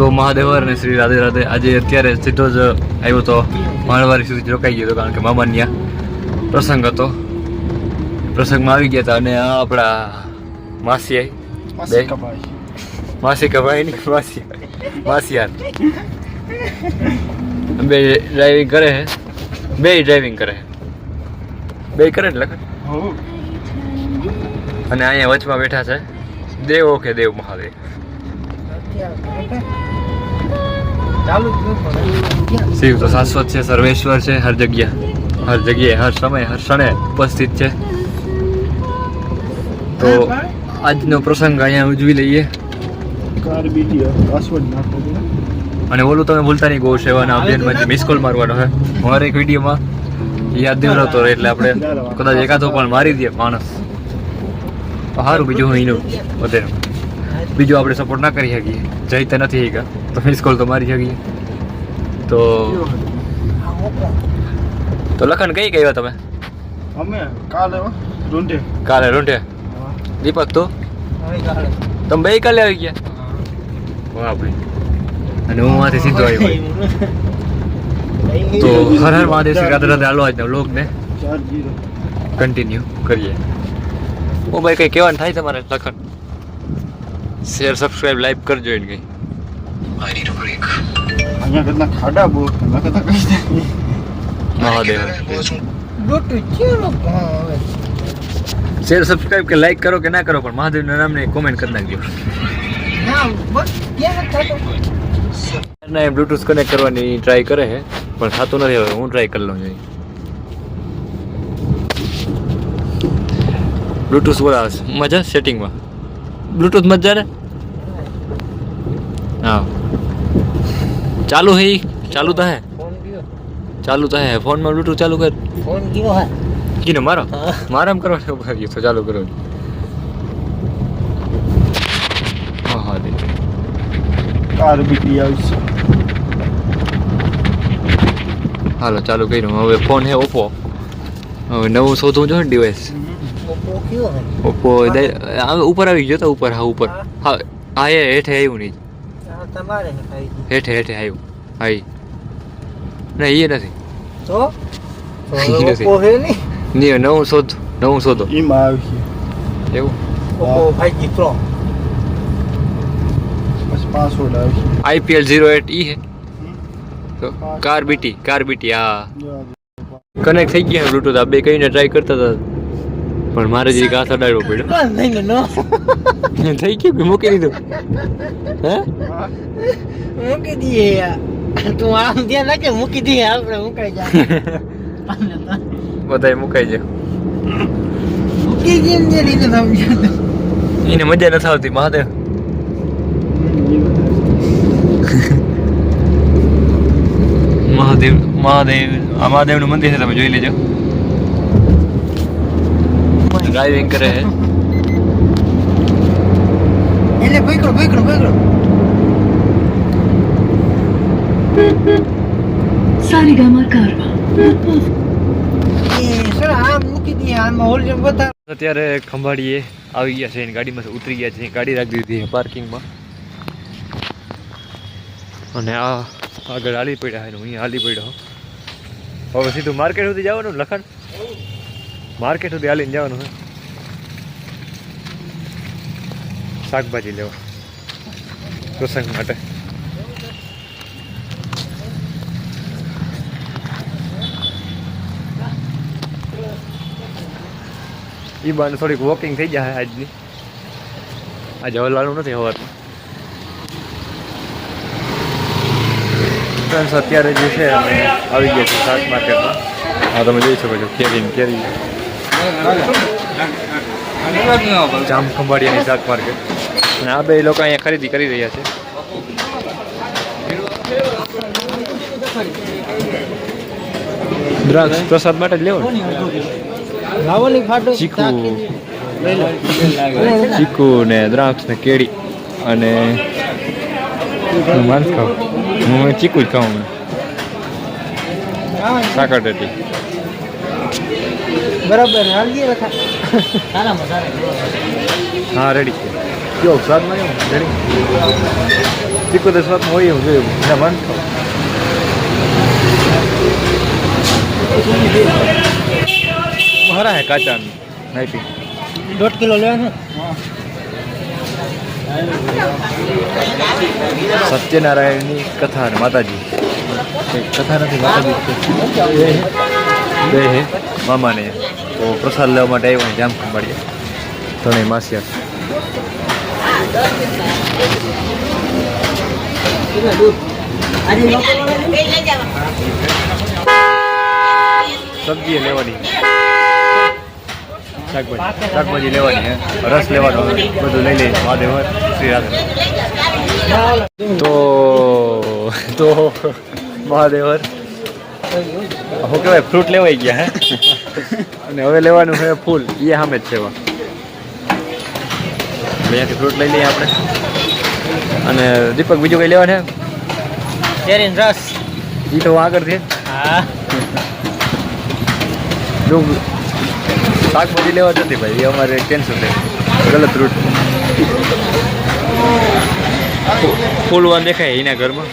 તો મહાદેવર ને શ્રી રાધે રાધે. આજે અત્યારે સીધો જ આવ્યો તો માળવાડી સુધી રોકાઈ ગયો હતો, કારણ કે મામાને ત્યાં પ્રસંગ હતો. પ્રસંગમાં આવી ગયા હતા અને આપણા માસી કભાઈ ની માસિયાર બે ડ્રાઇવિંગ કરે છે. બે કરે એટલે અને અહીંયા વચમાં બેઠા છે દેવો કે દેવ મહાદેવ. શિવ તો શાશ્વત છે, સર્વેશ્વર છે, હર જગ્યાએ હર સમય હર ક્ષણે ઉપસ્થિત છે. તો આજનો પ્રસંગ અહીંયા ઉજવી લઈએ. અને ઓલું તમે ભૂલતા નહીં, ગૌ સેવાના અભિયાનમાં મિસ કોલ મારવાનો છે મારે એક વિડીયોમાં યાદ નહીં રહેતો, એટલે આપણે કદાચ એકાદો પણ મારી દઈએ માણસ તો સારું. બીજું હું એનું વધારે બીજું આપણે સપોર્ટ ના કરી શકીએ, જઈતા નથી એ તો મિસ કોલ તો મારી શકીએ. તો લખન કઈ ગયો તમે? કાલે રૂંઢે. દીપક તો તમે બે કાલે આવી ગયા? વાહ ભાઈ. અને હું માંથી સીધો આવ્યો. તો હર હર મહાદેવ, શ્રી રાધે રાધે. હાલો આજના વ્લોગને કન્ટિન્યુ કરીએ. ઓ ભાઈ કઈ કહેવાનું થાય તમારે લખન? શેર, સબસ્ક્રાઇબ, લાઈક કરજો. એને કઈ મહાદેવ શેર, સબસ્ક્રાઇબ કે લાઈક કરો કે ના કરો, પણ મહાદેવના નામને કોમેન્ટ કરી નાખજો. ના, બ્લૂટૂથ કનેક્ટ કરવાની ટ્રાય કરે છે પણ થતું નથી. હવે હું ટ્રાય કરી લઉં છું. બ્લૂટૂથ બોલાવે છે મજા સેટિંગમાં. બ્લૂટૂથ મજા ને? હા ચાલુ હે, ચાલુ તો હે, ફોનમાં બ્લૂટૂથ ચાલુ કર. ફોન કયો હે? કીનો મારો? મારા એમ કરવાનો તો ચાલુ કરો. હા દે કાર બીટી આવશે. હાલો ચાલુ કર્યું. હવે ફોન હે ઓપ્પો. હવે નવું શોધવું જોઈએ ને ડિવાઇસ. ઓપ્પો ઉપર આવી ગયો તો ઉપર. હા ઉપર. હા એ હેઠે આવ્યું નહીં. હેઠે આવ્યું. હા ના એ નથી તો નવું શોધો એમાં આવી એવું. પાસવર્ડ આવી IPL 08 ઈ હે તો કાર બીટી. હા કનેક્ટ થઈ ગયા બ્લૂટૂથ. આ બે કઈને ટ્રાય કરતા હતા પણ મારે જે ગાથ અડાડવો પડ્યો. થઈ ગયું કે મૂકી દીધું? હે મૂકી દઈએ તું આમ ધ્યાન રાખે. મૂકી દઈએ આપણે મુકાઈ જાય. બધાય મુકાઈ જાય. એને મજા નથી આવતી મહાદેવ. મહાદેવનું મંદિર છે, તમે જોઈ લેજો. ડ્રાઇવિંગ કરે છે. એટલે પકડો. સારીગામા કારવા. અત્યારે ખંભાળીએ આવી ગયા છે. ગાડીમાં ઉતરી ગયા છે. ગાડી રાખી દીધી છે પાર્કિંગમાં. અને આ આગળ હાલી પડ્યા છે. અહીંયા હાલી પડ્યો. હવે સીધું માર્કેટ સુધી જવાનું લખન. માર્કેટ સુધી હાલીને જવાનું છે શાકભાજી લેવા પ્રસંગ માટે. એ બાને થોડીક વોકિંગ થઈ જાય આજની. આજે હલાવાનું નથી હવારમાં. ફ્રેન્ડ્સ અત્યારે જે છે અમે આવી ગયા છે શાક માર્કેટમાં. હા તમે જોઈ શકો છો કેરી જામ ખંભાળિયાની શાક માર્કેટ. અને આ બે લોકો અહીંયા ખરીદી કરી રહ્યા છે. દ્રાક્ષ પ્રસાદ માટે જ લેવો. ચીકુ ને દ્રાક્ષ ને કેળી અને માણસ ખાવ. હું ચીકુ જ ખાઉં. સાકર ટેટી બરાબર. હા રેડી છે. કેવો સ્વાદમાં કેવું રેડી તીખું તો સ્વાદમાં હોય એવું જોયું એના મન હરા હે કાચા નાઈટી 1.5 કિલો લેવાનું સત્યનારાયણની કથા અને માતાજી કથા નથી માતાજી બે હે મામાને તો પ્રસાદ લેવા માટે આવ્યા જામ ખંભાળીએ ત્રણેય માસિયા સબ્જી લેવાની શાકભાજી લેવાની હે રસ લેવાનો બધું લઈ લઈએ મહાદેવ શ્રી રાધે તો મહાદેવર શું કહેવાય ફ્રૂટ લેવાઈ ગયા હે અને હવે લેવાનું છે ફૂલ એ સામે જ છે અહીંયાથી ફ્રૂટ લઈ લઈએ આપણે અને દીપક બીજું કંઈ લેવાનું છે કેરીનો રસ એ તો આગળથી હા શાકભાજી લેવા જતી ભાઈ એ અમારે કેન્સલ થઈ ગલત રૂટ ફૂલવાન દેખાય એના ઘરમાં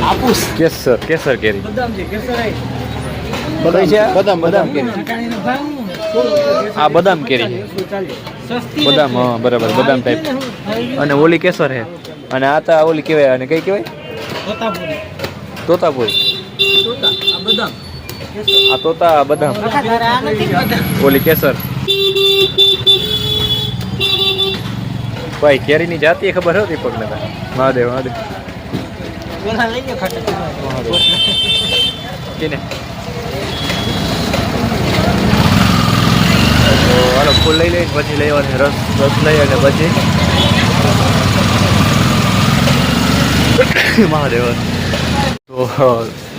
આપુસ કેસર કેરી બદામ છે કેસર બદામ કેરી આ બદામ કેરી બદામ હા બરાબર બદામ ટાઈપ અને ઓલી કેસર છે અને આ તો ઓલી કહેવાય અને કઈ કહેવાય તોતાપુરી આ તોતા બદામ ઓલી કેસર ભાઈ કેરીની જાતિ ખબર હતી પગને મહાદેવ કેને તો હાલો ફૂલ લઈ લઈને પછી લેવાની રસ લઈ અને પછી મહાદેવ તો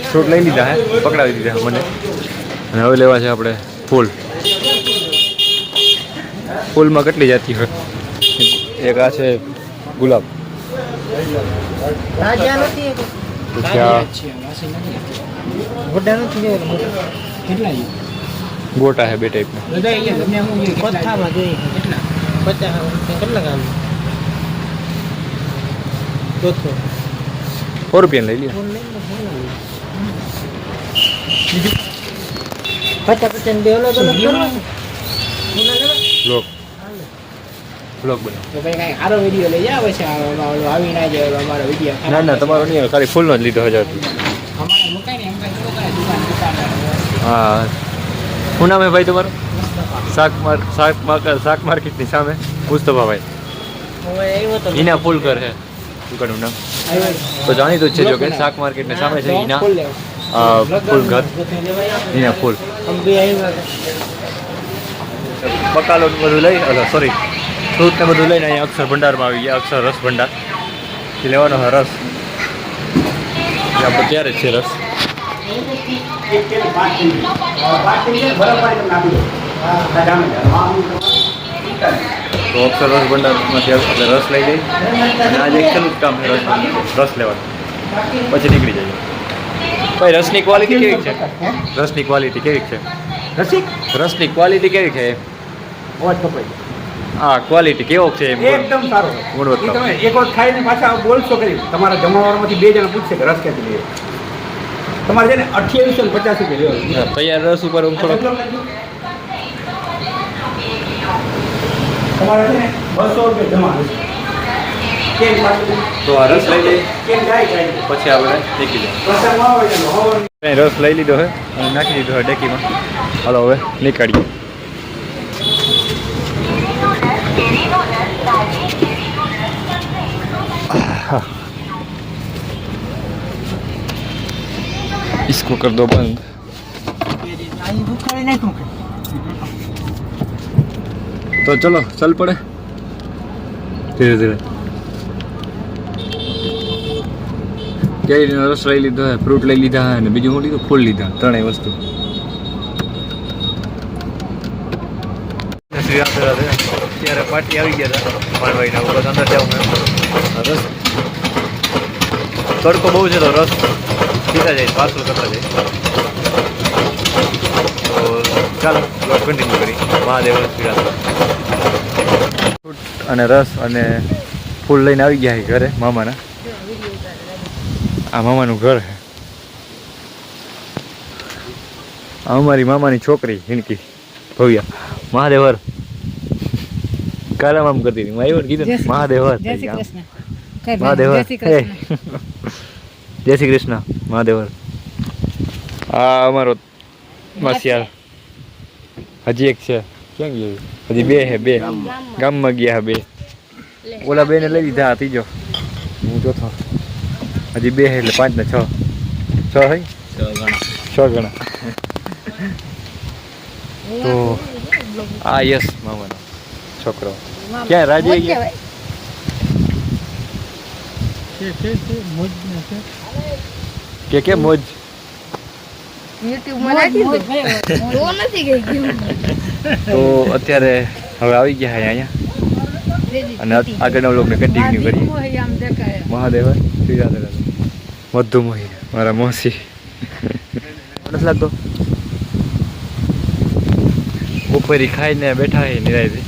ફ્રૂટ લઈ લીધા હે પકડાવી દીધા મને અને હવે લેવા છે આપણે ફૂલમાં કેટલી જાતિ હોય એક આ છે ગુલાબ ગોટા હે બે ટાઈપના 100 રૂપિયા લઈ લ્યો 50% બે અલગ અલગ બ્લોગ બનાવો તો ભાઈ કાંઈ સારો વિડીયો લઈ જાવ છે આવી ના જાય અમારો વિડીયો ના તમારો નહીં ખાલી ફૂલનો જ લીધો 1000 અમારે મુકાય ને એમ કાંઈ દુકાન હા શું નામ હે ભાઈ તમારું શાક માર્કેટની સામે મુસ્તફાભાઈ ઈના ફૂલ ઘર હે દુકાનનું નામ તો જાણીતું જ છે જો કે શાક માર્કેટની સામે છે ઈના ફૂલ ઘર ઈના ફૂલ બકાલો બધું લઈ સોરી ફ્રૂટ ને બધું લઈને અહીંયા અક્ષર ભંડારમાં આવી ગયા અક્ષર રસ ભંડાર એ લેવાનો રસ આપણે ત્યારે જ છે રસ તો અક્ષર રસ ભંડારમાંથી આપણે રસ લઈ લઈ અને આજે એકલું જ કામ છે રસ લેવાનું પછી નીકળી જાય ભાઈ રસની ક્વોલિટી કેવી છે રસની ક્વોલિટી કેવી છે રસની ક્વોલિટી કેવી છે હા ક્વોલિટી કેવો છે એકદમ સારો ગુણવત્તા તમે એક વખત ખાઈને પાછા બોલશો કરી તમારા જમણવારમાંથી 2 જણા પૂછશે કે રસ ક્યાંથી લઈએ તમારે છે ને 2850 રૂપિયા લેવાનું તૈયાર રસ ઉપર થોડો તમારે છે ને 200 રૂપિયા જમા થશે કેમ પાછું તો આ રસ લઈ લઈએ કેમ જાય પછી આપણે નીકળી જાય પ્રસંગમાં આવે છે રસ લઈ લીધો છે અને નાખી દીધો છે ડેકીમાં હાલો હવે નીકળીએ इसको कर दो बंद तो चलो चल पड़े धीरे धीरे કેરીનો રસ લઈ લીધો હે ફ્રૂટ લઈ લીધા હે અને બીજું શું લીધું ફૂલ લીધા ત્રણેય વસ્તુ ત્યારે પાર્ટી આવી ગયા હતા મારવાઈ ના બસ અંદર જાઉં રસ તડકો બહુ છે તો રસ પીતા જાય પાર્સલ કરતા જાય તો ચાલો કન્ટિન્યુ કરી મહાદેવ ફ્રૂટ અને રસ અને ફૂલ લઈને આવી ગયા છે ઘરે મામાના. આ મામાનું ઘર છે. આ અમારી મામાની છોકરી હિણકી ભવ્ય મહાદેવર કારામ આમ કરતી હતી. આવ્યો કીધું મહાદેવર મહાદેવર જય શ્રી કૃષ્ણ મહાદેવર. આ અમારો માસિયાર હજી એક છે. ક્યાં ગયો? હજી બે છે. બે ગામમાં ગયા બે. ઓલા બે ને લઈ લીધા. ત્રીજો હું ચોથો. હજી બે છે એટલે 5 ને 6 થઈ 6 ગણા. તો આ યસ મામાનો છોકરો ક્યાં રાજે ગયા? કે મોજ તો અત્યારે હવે આવી ગયા છે અહીંયા અને આગળના લોકોને કન્ટિન્યુ કરીએ. મહાદેવ મધુ મોહી મારા મોસી નથી લાગતો. બપોરી ખાઈને બેઠા છે નિરાયતે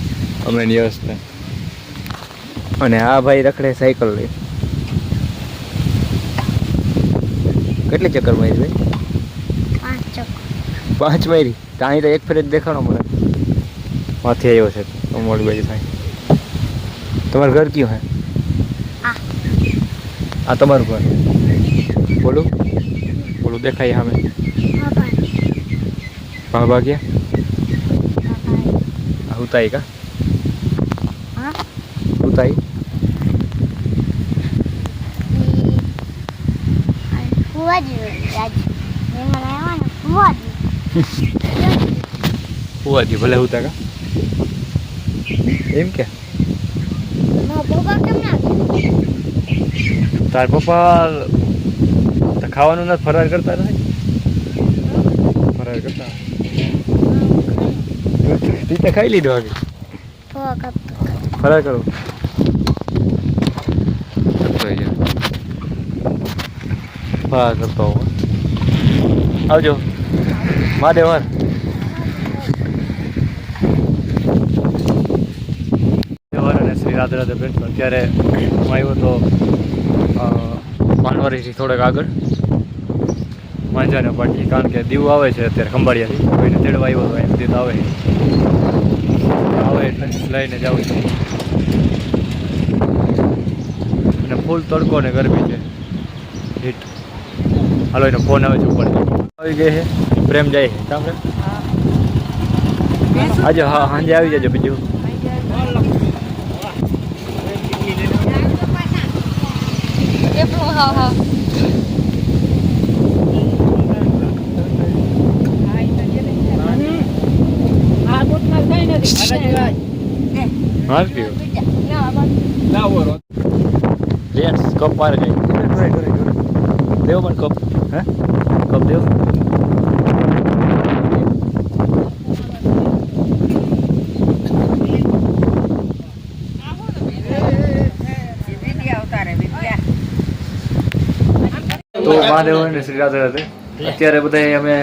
અમે વ્યવસ્થા. અને આ ભાઈ રખડે સાયકલ લઈ. કેટલી ચક્કર મારી ભાઈ? 5 મારી. કાંઈ તો એક ફેર જ દેખાણો મને. માથી આવ્યો છે અમારી બાજુ થાય. તમારું ઘર કયું હે? આ તમારું ઘર. બોલું બોલું દેખાય સામે. બાબા ક્યાં? ઉતાઈ કા? ઉતાઈ ફુવાજી ભલે ઉતા કા એમ કે? તાર પપ્પા ખાવાનું નથી ફરાર કરતા નથી? ફરાર કરતા તીતે ખાઈ લીધો આગળ. ફરાર કરો ફરાર કરતો હોવ. આવજો મહાદેવર. અને શ્રી રાધે રાધે બેન. અત્યારે હું આવ્યો તો પાનવારીથી થોડેક આગળ માંજાને પાટી. કારણ કે દીવ આવે છે અત્યારે ખંભાળિયાથી. કોઈને તેડવા આવ્યો તો એમ દીધ આવે એટલે લઈને જાવ છે. અને ફૂલ તડકો ને ગરમી છે હીટ. હાલો એનો ફોન આવે છે ઉપર આવી ગઈ છે. પ્રેમ જાય છે કામ રે આજે. હા સાંજે આવી જજો. બીજું કપ મારે કઈ દેવો પણ કપ. હે કપ દેવો. તો મહાદેવ ને શ્રી રાધે રાધે. અત્યારે બધા અમે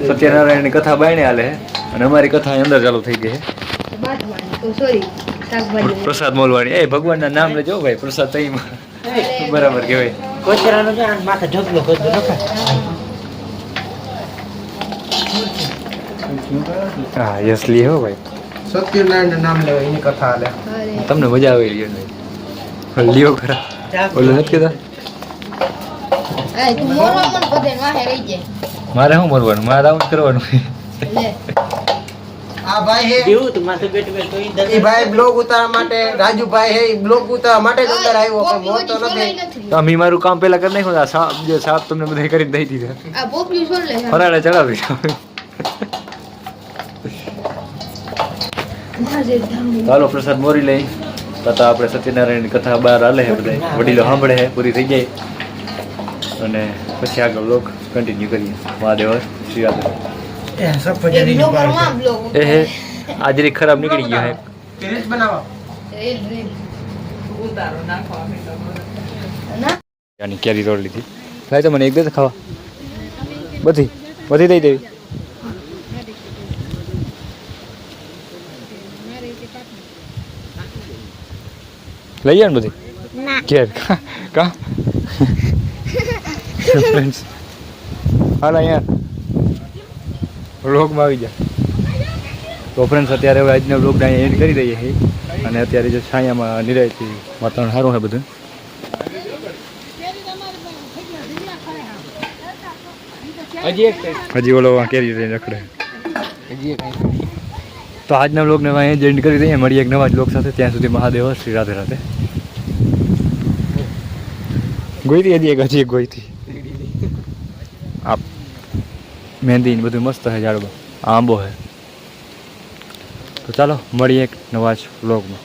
સત્યનારાયણની કથા બાયણે હાલે અને અમારી કથા અંદર ચાલુ થઈ ગઈ છે. પ્રસાદ મોલવાણી. એ ભગવાનના નામ લેજો ભાઈ. પ્રસાદ તઈ બરાબર કહેવાય. હા યસ લી હો ભાઈ. સત્યનારાયણ નામ લેવાય એની કથા હાલે. તમને મજા આવે લ્યો ખરા. ઓલું નથી કહેતા મારે શું મરવાનું? મારે આવું જ કરવાનું. આ ભાઈ હે દેવું તો માથે બેઠ તો ઈ ભાઈ બ્લોગ ઉતારવા માટે રાજુભાઈ હે બ્લોગ ઉતારવા માટે જ અંદર આવ્યો પણ મોર તો નથી. તો અમે મારું કામ પહેલા કરી નાખ્યું. સાપ જે સાપ તમને બધા કરી દઈ દીધા. આ પોપલી છોડ લે ફરાળે ચડાવી. ચાલો પ્રસાદ મોરી લઈ. તથા આપણે સત્યનારાયણની કથા બહાર હાલે છે. બધા વડીલો સાંભળે છે. પૂરી થઈ જાય અને પછી આગળ લોક કન્ટિન્યુ કરીએ. મહાદેવ શ્રી રાધે. એ હે આજરી ખરાબ નીકળી ગયો હે. રીલ્સ બનાવો. યાની કેરી રોડ લીધી. લાય તો મને એક દે ખાવા. બધી દઈ દેવી. લઈ જાય ને બધી ઘેર કા ફ્રેન્ડ્સ હાલ અહીંયા વ્લોગમાં આવી ગયા. તો ફ્રેન્ડ્સ અત્યારે હવે આજના વ્લોગને અહીંયા એન્ડ કરી દઈએ છીએ અને અત્યારે જે છાયામાં નિરાયથી વાતાવરણ સારું છે બધું. હજી ઓલો કેરી રખડે. તો આજના વ્લોગને અહીંયા એન્ડ કરી દઈએ. મળીએ એક નવા વ્લોગ સાથે. ત્યાં સુધી મહાદેવ શ્રી રાધે રાધે. ગોઈતી હજી એક ગોઈતી આ મહેંદી ને બધું મસ્ત છે ઝાડમાં. આંબો છે. તો ચાલો મળીએ એક નવા જ વ્લોગમાં.